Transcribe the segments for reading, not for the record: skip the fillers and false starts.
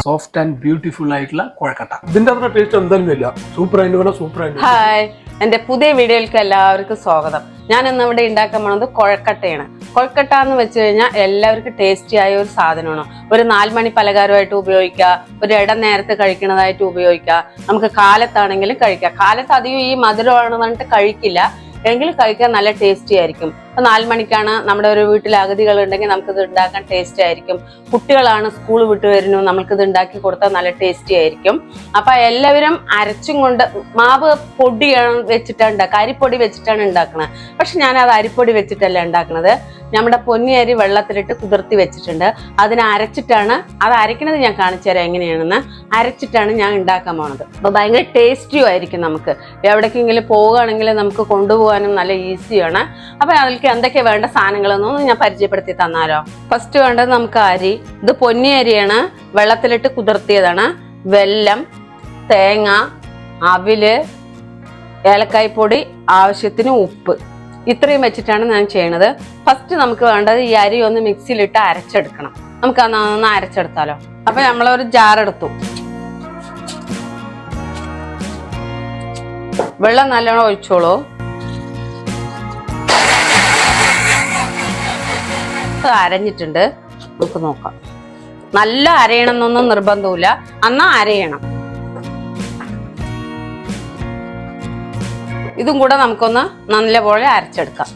Soft and beautiful ആയിട്ടുള്ള കുഴക്കട്ട. ഇതിന്റെ അത്ര ടേസ്റ്റ് എന്തായാലും ഇല്ല. സൂപ്പർ ആയിട്ട് സൂപ്പർ ആയിട്ട്. ഹായ്, എന്റെ പുതിയ വീഡിയോയിലേക്ക് എല്ലാവർക്കും സ്വാഗതം. ഞാൻ ഇന്ന് ഇവിടെ ഉണ്ടാക്കാൻ പോണത് കുഴക്കട്ടയാണ്. കുഴക്കട്ട എന്ന് വെച്ച് കഴിഞ്ഞാൽ എല്ലാവർക്കും ടേസ്റ്റി ആയ ഒരു സാധനമാണ്. ഒരു 4 മണി പലഹാരമായിട്ട് ഉപയോഗിക്കുക, ഒരു നേരത്തെ കഴിക്കുന്നതായിട്ട് ഉപയോഗിക്കുക, നമുക്ക് കാലത്താണെങ്കിലും കഴിക്കാം. കാലത്ത് അധികം ഈ മധുരമാണെന്ന് പറഞ്ഞിട്ട് കഴിക്കില്ല, എങ്കിലും കഴിക്കാൻ നല്ല ടേസ്റ്റി ആയിരിക്കും. 4 മണിക്കാണ് നമ്മുടെ ഒരു വീട്ടിൽ അഗതികൾ ഉണ്ടെങ്കിൽ നമുക്കിത് ഉണ്ടാക്കാൻ ടേസ്റ്റി ആയിരിക്കും. കുട്ടികളാണ് സ്കൂൾ വിട്ട് വരുന്നു, നമുക്കിത് ഉണ്ടാക്കി കൊടുത്താൽ നല്ല ടേസ്റ്റി ആയിരിക്കും. അപ്പൊ എല്ലാവരും അരച്ചും കൊണ്ട് മാവ് പൊടിയാണ് വെച്ചിട്ടാണ് ഉണ്ടാക്കുക, അരിപ്പൊടി വെച്ചിട്ടാണ് ഉണ്ടാക്കുന്നത്. പക്ഷെ ഞാൻ അത് അരിപ്പൊടി വെച്ചിട്ടല്ല ഉണ്ടാക്കുന്നത്. നമ്മുടെ പൊന്നി അരി വെള്ളത്തിലിട്ട് കുതിർത്തി വെച്ചിട്ടുണ്ട്. അതിനെ അരച്ചിട്ടാണ്, അത് അരയ്ക്കുന്നത് ഞാൻ കാണിച്ചു തരാം എങ്ങനെയാണെന്ന്. അരച്ചിട്ടാണ് ഞാൻ ഉണ്ടാക്കാൻ പോണത്. അപ്പൊ ഭയങ്കര ടേസ്റ്റിയും ആയിരിക്കും. നമുക്ക് എവിടേക്കെങ്കിലും പോവുകയാണെങ്കിൽ നമുക്ക് കൊണ്ടുപോകാനും നല്ല ഈസിയാണ്. അപ്പൊ അതിലേക്ക് എന്തൊക്കെ വേണ്ട സാധനങ്ങളെന്നൊന്നും ഞാൻ പരിചയപ്പെടുത്തി തന്നാലോ. ഫസ്റ്റ് വേണ്ടത് നമുക്ക് അരി. ഇത് പൊന്നി അരിയാണ്, വെള്ളത്തിലിട്ട് കുതിർത്തിയതാണ്. വെല്ലം, തേങ്ങ, അവില്, ഏലക്കായ്പൊടി, ആവശ്യത്തിന് ഉപ്പ്, ഇത്രയും വെച്ചിട്ടാണ് ഞാൻ ചെയ്യണത്. ഫസ്റ്റ് നമുക്ക് വേണ്ടത് ഈ അരി ഒന്ന് മിക്സിയിലിട്ട് അരച്ചെടുക്കണം. നമുക്ക് ഒന്ന് അരച്ചെടുത്താലോ. അപ്പൊ നമ്മളൊരു ജാറെടുത്തു. വെള്ളം നല്ലോണം ഒഴിച്ചോളൂ. അരഞ്ഞിട്ടുണ്ട്, നമുക്ക് നോക്കാം. നല്ല അരയണം എന്നൊന്നും നിർബന്ധമില്ല, എന്നാ അരയണം. ഇതും കൂടെ നമുക്കൊന്ന് നല്ലപോലെ അരച്ചെടുക്കാം.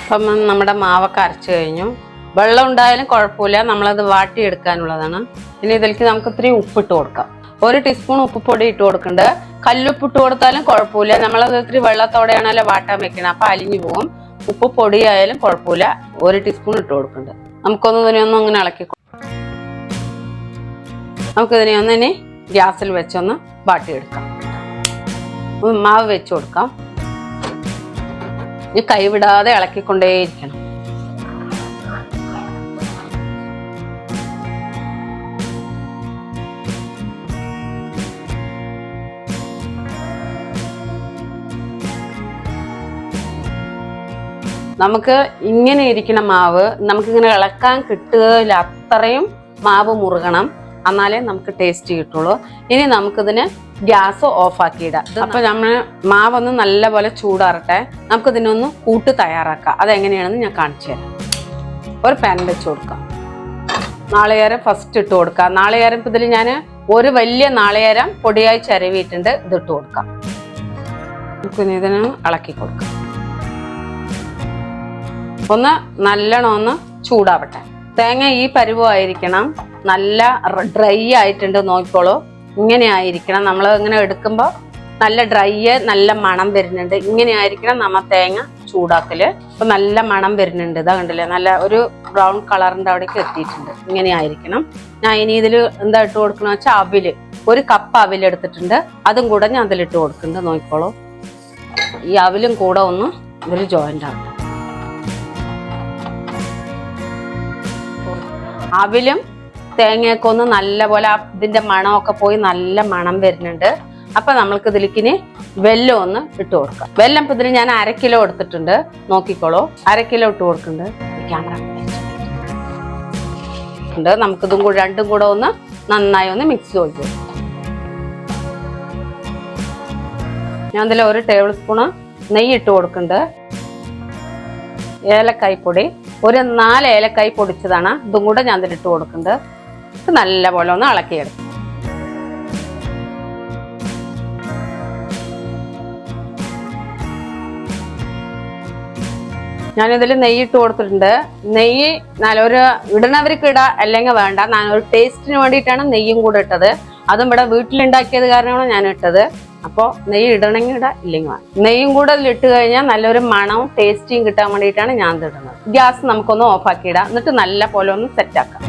അപ്പം നമ്മുടെ മാവൊക്കെ അരച്ചു കഴിഞ്ഞു. വെള്ളം ഉണ്ടായാലും കുഴപ്പമില്ല, നമ്മളത് വാട്ടിയെടുക്കാനുള്ളതാണ്. ഇനി ഇതിലേക്ക് നമുക്ക് ഇത്തിരി ഉപ്പിട്ട് കൊടുക്കാം. 1 ടീസ്പൂൺ ഉപ്പുപൊടി ഇട്ട് കൊടുക്കുന്നുണ്ട്. കല്ലുപ്പിട്ട് കൊടുത്താലും കുഴപ്പമില്ല, നമ്മളത് ഇത്തിരി വെള്ളത്തോടെയാണല്ലോ വാട്ടാൻ വെക്കണം, അപ്പൊ അലിഞ്ഞു പോകും. ഉപ്പ് പൊടി ആയാലും കുഴപ്പമില്ല, 1 ടീസ്പൂൺ ഇട്ട് കൊടുക്കുന്നുണ്ട്. ഇതിനെയൊന്നും അങ്ങനെ ഇളക്കി നമുക്കിതിനെ ഇനി ഗ്യാസിൽ വെച്ചൊന്ന് വാട്ടിയെടുക്കാം. മാവ് വെച്ച് കൊടുക്കാം. ഈ കൈവിടാതെ ഇളക്കിക്കൊണ്ടേയിരിക്കണം. നമുക്ക് ഇങ്ങനെ ഇരിക്കുന്ന മാവ് നമുക്കിങ്ങനെ ഇളക്കാൻ കിട്ടുകയില്ല, അത്രയും മാവ് മുറുകണം, എന്നാലേ നമുക്ക് ടേസ്റ്റ് കിട്ടുള്ളൂ. ഇനി നമുക്കിതിന് ഗ്യാസ് ഓഫ് ആക്കിയിടാം. അപ്പൊ നമ്മൾ മാവൊന്ന് നല്ലപോലെ ചൂടാറട്ടെ. നമുക്കിതിനൊന്ന് കൂട്ട് തയ്യാറാക്കാം. അതെങ്ങനെയാണെന്ന് ഞാൻ കാണിച്ചു തരാം. ഒരു പാൻ വെച്ച് കൊടുക്കാം. നാളികേരം ഫസ്റ്റ് ഇട്ട് കൊടുക്കാം. നാളികേരം ഇതിൽ ഞാൻ ഒരു വലിയ നാളികേരം പൊടിയായി ചരവിയിട്ടുണ്ട്, ഇതിട്ട് കൊടുക്കാം. നമുക്കിനി ഇതിന് ഇളക്കി കൊടുക്കാം. ഒന്ന് നല്ലോണം ഒന്ന് ചൂടാവട്ടെ. തേങ്ങ ഈ പരുവമായിരിക്കണം, നല്ല ഡ്രൈ ആയിട്ടുണ്ട്, നോക്കിക്കോളൂ. ഇങ്ങനെ ആയിരിക്കണം. നമ്മൾ ഇങ്ങനെ എടുക്കുമ്പോൾ നല്ല ഡ്രൈ, നല്ല മണം വരുന്നുണ്ട്. ഇങ്ങനെ ആയിരിക്കണം നമ്മ തേങ്ങ ചൂടാക്കല്. അപ്പൊ നല്ല മണം വരുന്നുണ്ട്. ഇതാ കണ്ടില്ലേ, നല്ല ഒരു ബ്രൗൺ കളറിന്റെ അവിടേക്ക് എത്തിയിട്ടുണ്ട്. ഇങ്ങനെ ആയിരിക്കണം. ഞാൻ ഇനി ഇതിൽ എന്താ ഇട്ട് കൊടുക്കണമെന്ന് വെച്ചാൽ അവില്, 1 കപ്പ് അവിൽ എടുത്തിട്ടുണ്ട്, അതും കൂടെ ഞാൻ അതിലിട്ട് കൊടുക്കുന്നുണ്ട്. നോക്കിക്കോളൂ, ഈ അവിലും കൂടെ ഒന്ന് ഇതിൽ ജോയിന്റ് ആവും. അവിലും തേങ്ങയൊക്കെ ഒന്ന് നല്ലപോലെ ഇതിന്റെ മണമൊക്കെ പോയി നല്ല മണം വരുന്നുണ്ട്. അപ്പൊ നമ്മൾക്ക് ഇതിലേക്കിനി വെല്ലം ഒന്ന് ഇട്ട് കൊടുക്കാം. വെല്ലം ഇപ്പൊ ഇതിൽ ഞാൻ 1/2 കിലോ എടുത്തിട്ടുണ്ട്, നോക്കിക്കോളൂ. 1/2 കിലോ ഇട്ട് കൊടുക്കുന്നുണ്ട്. ക്യാമറ നമുക്കിതും കൂടെ രണ്ടും കൂടെ ഒന്ന് നന്നായി ഒന്ന് മിക്സ് ചെയ്ത് ഞാൻ ഇതിൽ 1 ടേബിൾ സ്പൂണ് നെയ്യ് ഇട്ട് കൊടുക്കുന്നുണ്ട്. ഏലക്കായ്പൊടി, ഒരു 4 ഏലക്കായ് പൊടിച്ചതാണ്, ഇതും കൂടെ ഞാൻ ഇതിലിട്ട് കൊടുക്കുന്നുണ്ട്. ഇത് നല്ലപോലെ ഒന്ന് ഇളക്കിയെടുക്കും. ഞാനിതിൽ നെയ്യ് ഇട്ട് കൊടുത്തിട്ടുണ്ട്. നെയ്യ് നല്ലൊരു ഇടുന്നവർക്ക് ഇടാം, അല്ലെങ്കിൽ വേണ്ട. ഞാൻ ഒരു ടേസ്റ്റിന് വേണ്ടിയിട്ടാണ് നെയ്യും കൂടെ ഇട്ടത്. അതും ഇവിടെ വീട്ടിലുണ്ടാക്കിയത് കാരണമാണ് ഞാൻ ഇട്ടത്. അപ്പോൾ നെയ്യ് ഇടണമെങ്കിൽ ഇടാം, ഇല്ലെങ്കിൽ വേണം. നെയ്യും കൂടെ ഇട്ട് കഴിഞ്ഞാൽ നല്ലൊരു മണവും ടേസ്റ്റിയും കിട്ടാൻ വേണ്ടിയിട്ടാണ് ഞാൻ ഇത് ഇടുന്നത്. ഗ്യാസ് നമുക്കൊന്ന് ഓഫാക്കി ഇടാം, എന്നിട്ട് നല്ല പോലെ ഒന്ന് സെറ്റാക്കാം.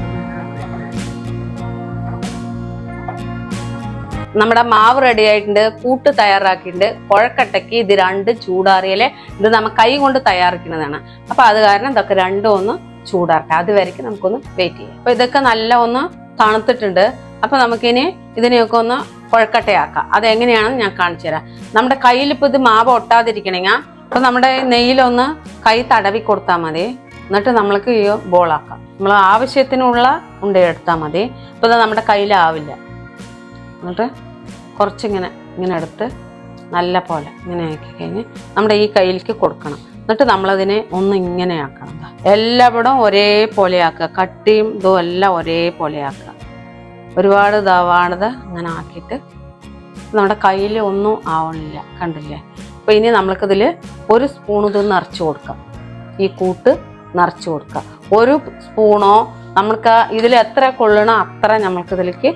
നമ്മുടെ മാവ് റെഡി ആയിട്ടുണ്ട്, കൂട്ട് തയ്യാറാക്കിയിട്ടുണ്ട്. കുഴക്കട്ടയ്ക്ക് ഇത് 2 ചൂടാറിയാലേ, ഇത് നമ്മൾ കൈ കൊണ്ട് തയ്യാറാക്കുന്നതാണ്. അപ്പൊ അത് കാരണം ഇതൊക്കെ രണ്ടും ഒന്ന് ചൂടാറട്ടെ. അതുവരെയ്ക്ക് നമുക്കൊന്ന് വെയിറ്റ് ചെയ്യാം. അപ്പൊ ഇതൊക്കെ നല്ല ഒന്ന് തണുത്തിട്ടുണ്ട്. അപ്പൊ നമുക്കിനി ഇതിനെയൊക്കെ ഒന്ന് കുഴക്കട്ടയാക്കാം. അതെങ്ങനെയാണെന്ന് ഞാൻ കാണിച്ചു തരാം. നമ്മുടെ കയ്യിൽ ഇപ്പൊ ഇത് മാവ് ഒട്ടാതിരിക്കണമെങ്കിൽ അപ്പൊ നമ്മുടെ നെയ്യിലൊന്ന് കൈ തടവി കൊടുത്താൽ മതി. എന്നിട്ട് നമ്മൾക്ക് ഈ ബോളാക്കാം. നമ്മൾ ആവശ്യത്തിനുള്ള ഉണ്ടയെടുത്താൽ മതി. ഇപ്പോൾ നമ്മുടെ കയ്യിലാവില്ല. എന്നിട്ട് കുറച്ചിങ്ങനെ എടുത്ത് നല്ല പോലെ ഇങ്ങനെ ആക്കി കഴിഞ്ഞ് നമ്മുടെ ഈ കയ്യിലേക്ക് കൊടുക്കണം. എന്നിട്ട് നമ്മളതിനെ ഒന്ന് ഇങ്ങനെ ആക്കണം. എല്ലായിടവും ഒരേപോലെ ആക്കുക. കട്ടിയും ഇതും എല്ലാം ഒരേപോലെ ആക്കുക. ഒരുപാട് ഇതാവാണത് ഇങ്ങനെ ആക്കിയിട്ട് നമ്മുടെ കയ്യിൽ ഒന്നും ആവണില്ല, കണ്ടില്ലേ? അപ്പോൾ ഇനി നമ്മൾക്കിതിൽ 1 സ്പൂൺ ഇത് നിറച്ച് കൊടുക്കാം. ഈ കൂട്ട് നിറച്ച് കൊടുക്കുക. 1 സ്പൂണോ നമ്മൾക്ക് ഇതിൽ എത്ര കൊള്ളണോ അത്ര നമ്മൾക്കിതിലേക്ക്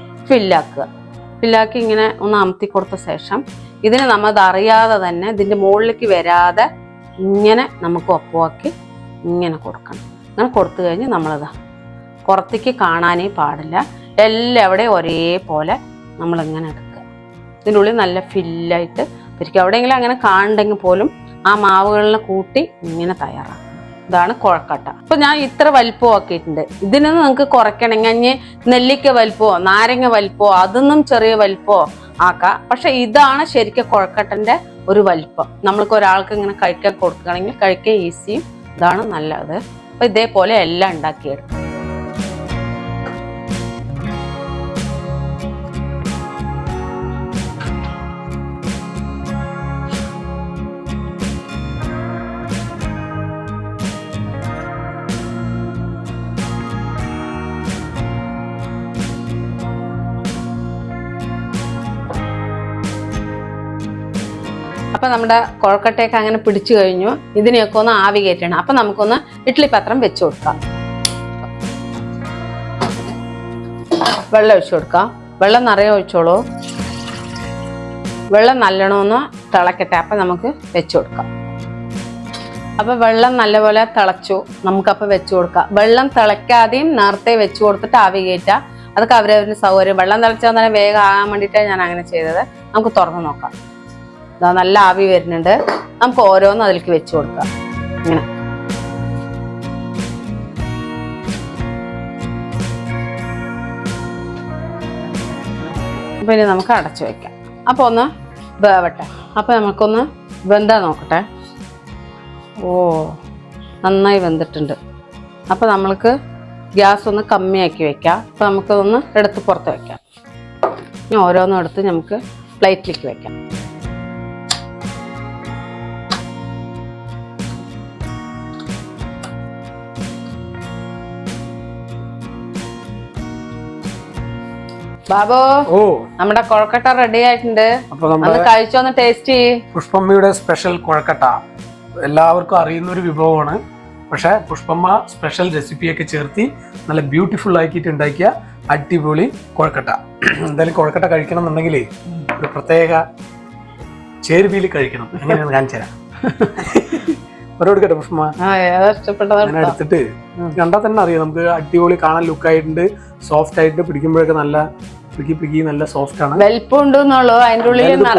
ഫില്ലാക്കി ഇങ്ങനെ ഒന്ന് അമർത്തി കൊടുത്ത ശേഷം ഇതിന് നമ്മൾ അറിയാതെ തന്നെ ഇതിൻ്റെ മുകളിലേക്ക് വരാതെ ഇങ്ങനെ നമുക്ക് ഒപ്പമാക്കി ഇങ്ങനെ കൊടുക്കണം. അങ്ങനെ കൊടുത്തു കഴിഞ്ഞ് നമ്മളിതാ പുറത്തേക്ക് കാണാനേ പാടില്ല. എല്ലാവിടെയും ഒരേപോലെ നമ്മളിങ്ങനെ എടുക്കുക. ഇതിൻ്റെ ഉള്ളിൽ നല്ല ഫില്ലായിട്ട് പിരിക്കുക. എവിടെയെങ്കിലും അങ്ങനെ കാണണ്ടെങ്കിൽ പോലും ആ മാവുകളിനെ കൂട്ടി ഇങ്ങനെ തയ്യാറാക്കണം. ഇതാണ് കുഴക്കട്ട. അപ്പോൾ ഞാൻ ഇത്ര വലിപ്പം ആക്കിയിട്ടുണ്ട്. ഇതിനൊന്നും നിങ്ങൾക്ക് കുറയ്ക്കണമെങ്കിൽ നെല്ലിക്ക വലിപ്പമോ നാരങ്ങ വലിപ്പമോ അതൊന്നും ചെറിയ വലിപ്പമോ ആക്കാം. പക്ഷെ ഇതാണ് ശരിക്കും കുഴക്കട്ടൻ്റെ ഒരു വലിപ്പം. നമ്മൾക്ക് ഒരാൾക്ക് ഇങ്ങനെ കഴിക്കാൻ കൊടുക്കുകയാണെങ്കിൽ കഴിക്കാൻ ഈസിയും ഇതാണ് നല്ലത്. അപ്പോൾ ഇതേപോലെ എല്ലാം ഉണ്ടാക്കിയെടുക്കും. അപ്പം നമ്മുടെ കുഴക്കട്ടയൊക്കെ അങ്ങനെ പിടിച്ചു കഴിഞ്ഞു. ഇതിനെയൊക്കെ ഒന്ന് ആവി കയറ്റണം. അപ്പം നമുക്കൊന്ന് ഇഡ്ഡലി പാത്രം വെച്ച് കൊടുക്കാം. വെള്ളം ഒഴിച്ചു കൊടുക്കാം. വെള്ളം നിറയെ ഒഴിച്ചോളൂ. വെള്ളം നല്ലോണമെന്ന് തിളക്കട്ടെ. അപ്പം നമുക്ക് വെച്ച് കൊടുക്കാം. അപ്പം വെള്ളം നല്ലപോലെ തിളച്ചു. നമുക്കപ്പം വെച്ച് കൊടുക്കാം. വെള്ളം തിളയ്ക്കാതെയും നേരത്തെ വെച്ച് കൊടുത്തിട്ട് ആവി കയറ്റുക. അതൊക്കെ അവരവരുടെ സൗകര്യം. വെള്ളം തിളച്ചാൽ തന്നെ വേഗം ആകാൻ വേണ്ടിയിട്ടാണ് ഞാൻ അങ്ങനെ ചെയ്തത്. നമുക്ക് തുറന്ന് നോക്കാം. നല്ല ആവി വരുന്നുണ്ട്. നമുക്ക് ഓരോന്നും അതിലേക്ക് വെച്ച് കൊടുക്കാം. ഇങ്ങനെ പിന്നെ നമുക്ക് അടച്ചു വെക്കാം. അപ്പോൾ ഒന്ന് വേവട്ടെ. അപ്പോൾ നമുക്കൊന്ന് വെന്താ നോക്കട്ടെ. ഓ, നന്നായി വെന്തിട്ടുണ്ട്. അപ്പോൾ നമ്മൾക്ക് ഗ്യാസ് ഒന്ന് കമ്മിയാക്കി വെക്കാം. അപ്പോൾ നമുക്കതൊന്ന് എടുത്ത് പുറത്ത് വെക്കാം. ഇനി ഓരോന്നും എടുത്ത് നമുക്ക് പ്ലേറ്റിലേക്ക് വെക്കാം. ബാബു, ഓ, നമ്മുടെ കൊഴക്കട്ട റെഡി ആയിട്ടുണ്ട്. കഴിച്ചോന്ന് ടേസ്റ്റ് ചെയ്യ്. പുഷ്പമ്മയുടെ സ്പെഷ്യൽ കൊഴക്കട്ട എല്ലാവർക്കും അറിയുന്ന ഒരു വിഭവമാണ്. പക്ഷെ പുഷ്പമ്മ സ്പെഷ്യൽ റെസിപ്പിയൊക്കെ ചേർത്തി നല്ല ബ്യൂട്ടിഫുൾ ആക്കിയിട്ട് ഉണ്ടാക്കിയ അടിപൊളി കൊഴക്കട്ട. എന്തായാലും കൊഴക്കട്ട കഴിക്കണം എന്നുണ്ടെങ്കിൽ ഒരു പ്രത്യേക ചേരുവയിൽ കഴിക്കണം. എങ്ങനെയാണെന്ന് കാണിച്ചു തരാം. ഒരെടുക്കട്ടെ പുഷ്പമ്മ. അങ്ങനെ എടുത്തിട്ട് കണ്ടാൽ തന്നെ അറിയാം. നമുക്ക് അടിപൊളി കാണാൻ ലുക്കായിട്ടുണ്ട്. സോഫ്റ്റ് ആയിട്ട് പിടിക്കുമ്പോഴൊക്കെ നല്ല പിടിക്കി നല്ല സോഫ്റ്റ് ആണ്.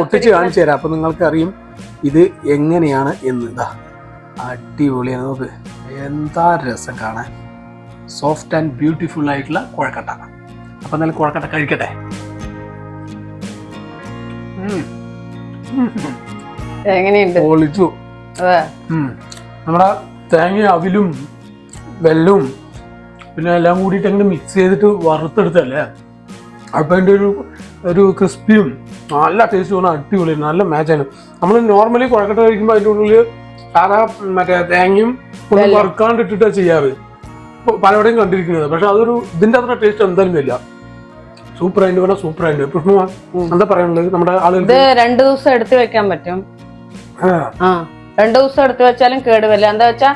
പൊട്ടിച്ച് കാണിച്ചു തരാം. അപ്പൊ നിങ്ങൾക്ക് അറിയും ഇത് എങ്ങനെയാണ് എന്ന്. ഇതാ അടിപൊളിയാണ്. നോക്ക്, എന്താ രസം കാണാൻ. സോഫ്റ്റ് ആൻഡ് ബ്യൂട്ടിഫുൾ ആയിട്ടുള്ള കുഴക്കട്ട. അപ്പൊ എന്നാലും കുഴക്കട്ട കഴിക്കട്ടെ. എങ്ങനെയുണ്ട്? പൊളിച്ചു. നമ്മുടെ തേങ്ങ അവിലും വെല്ലവും പിന്നെ എല്ലാം കൂടിയിട്ട് അങ്ങനെ മിക്സ് ചെയ്തിട്ട് വറുത്തെടുത്തല്ലേ. അപ്പം അതിൻ്റെ ഒരു ക്രിസ്പിയും നല്ല ടേസ്റ്റ് തോന്നുന്ന അടിപൊളിയാണ്. നല്ല മാച്ചാണ്. നമ്മൾ നോർമലി കുഴക്കട്ട കഴിക്കുമ്പോൾ അതിൻ്റെ ഉള്ളിൽ സാധാ മറ്റേ തേങ്ങയും ഒന്നും വറുക്കാണ്ടിട്ടിട്ടാണ് ചെയ്യാറ്. പലവിടെയും കണ്ടിരിക്കുന്നത്. പക്ഷെ അതൊരു ഇതിൻ്റെ അത്ര ടേസ്റ്റ് എന്തായാലും ഇല്ല. സൂപ്പറായിട്ട് പറഞ്ഞാൽ സൂപ്പറായിട്ട്. പുഷ്പ എന്താ പറയാനുള്ളത്? നമ്മുടെ ആളുകൾ 2 ദിവസം എടുത്ത് വെക്കാൻ പറ്റും. 2 ദിവസം എടുത്ത് വെച്ചാലും കേടുവരില്ല. എന്താ വെച്ചാൽ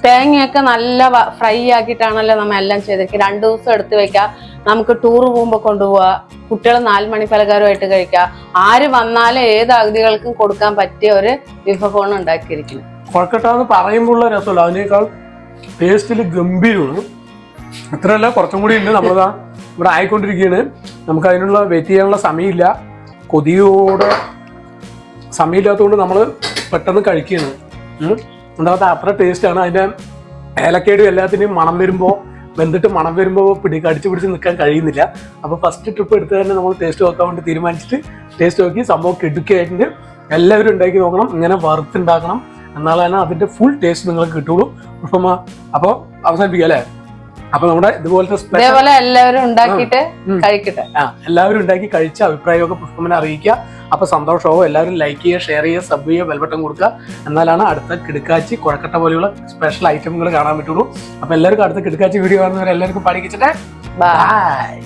തേങ്ങയൊക്കെ നല്ല ഫ്രൈ ആക്കിയിട്ടാണല്ലോ നമ്മൾ എല്ലാം ചെയ്തിരിക്കുന്നത്. 2 ദിവസം എടുത്ത് വെക്കാം. നമുക്ക് ടൂർ പോകുമ്പോൾ കൊണ്ടുപോവാ. കുട്ടികൾ 4 മണി പലഹാരമായിട്ട് കഴിക്കാം. ആര് വന്നാലും ഏത് അതിഥികൾക്കും കൊടുക്കാൻ പറ്റിയ ഒരു വിഭവമാണ് ഉണ്ടാക്കിയിരിക്കുന്നത്. കൊഴക്കട്ട എന്ന് പറയുമ്പോൾ ഉള്ള രസമല്ല, അതിനേക്കാൾ ടേസ്റ്റിൽ ഗംഭീരമാണ്. അത്രയല്ല, കുറച്ചും കൂടി ഉണ്ട്. നമ്മളിതാ ഇവിടെ ആയിക്കൊണ്ടിരിക്കുകയാണ്. നമുക്ക് അതിനുള്ള വെയിറ്റ് ചെയ്യാനുള്ള സമയമില്ല. കൊതിയോടെ സമയമില്ലാത്തതുകൊണ്ട് നമ്മൾ പെട്ടെന്ന് കഴിക്കുകയാണ്. എന്താ അത്ര ടേസ്റ്റാണ്. അതിൻ്റെ ഏലക്കയുടെ എല്ലാത്തിൻ്റെയും മണം വരുമ്പോൾ വെന്തിട്ട് മണം വരുമ്പോൾ കടിച്ചു പിടിച്ച് നിൽക്കാൻ കഴിയുന്നില്ല. അപ്പോൾ ഫസ്റ്റ് ട്രിപ്പ് എടുത്ത് തന്നെ നമ്മൾ ടേസ്റ്റ് നോക്കാൻ വേണ്ടി തീരുമാനിച്ചിട്ട് ടേസ്റ്റ് നോക്കി സംഭവം കിടുക്കായിട്ടുണ്ട്. എല്ലാവരും ഉണ്ടാക്കി നോക്കണം. ഇങ്ങനെ വറുത്തുണ്ടാക്കണം. എന്നാലാണ് അതിന്റെ ഫുൾ ടേസ്റ്റ് നിങ്ങൾക്ക് കിട്ടുള്ളൂ. പുഷ്പമ്മ അപ്പോൾ അവസാനിപ്പിക്കുക അല്ലേ? അപ്പൊ നമ്മുടെ ഇതുപോലത്തെ ഇതേപോലെ എല്ലാവരും ഉണ്ടാക്കിയിട്ട് കഴിക്കട്ടെ. എല്ലാവരും ഉണ്ടാക്കി കഴിച്ച അഭിപ്രായമൊക്കെ പുഷ്പമ്മനെ അറിയിക്കുക. അപ്പൊ സന്തോഷമാവും. എല്ലാവരും ലൈക്ക് ചെയ്യുക, ഷെയർ ചെയ്യുക, സബ് ചെയ്യുക, ബെൽബട്ടൺ കൊടുക്കുക. എന്നാലാണ് അടുത്ത കിടുക്കാച്ചി കുഴക്കട്ട പോലെയുള്ള സ്പെഷ്യൽ ഐറ്റമുകൾ കാണാൻ പറ്റുള്ളൂ. അപ്പൊ എല്ലാവർക്കും അടുത്ത കിടുക്കാച്ചി വീഡിയോ കാണുന്നവരെ എല്ലാവർക്കും പഠിച്ചിട്ടെ ബൈ.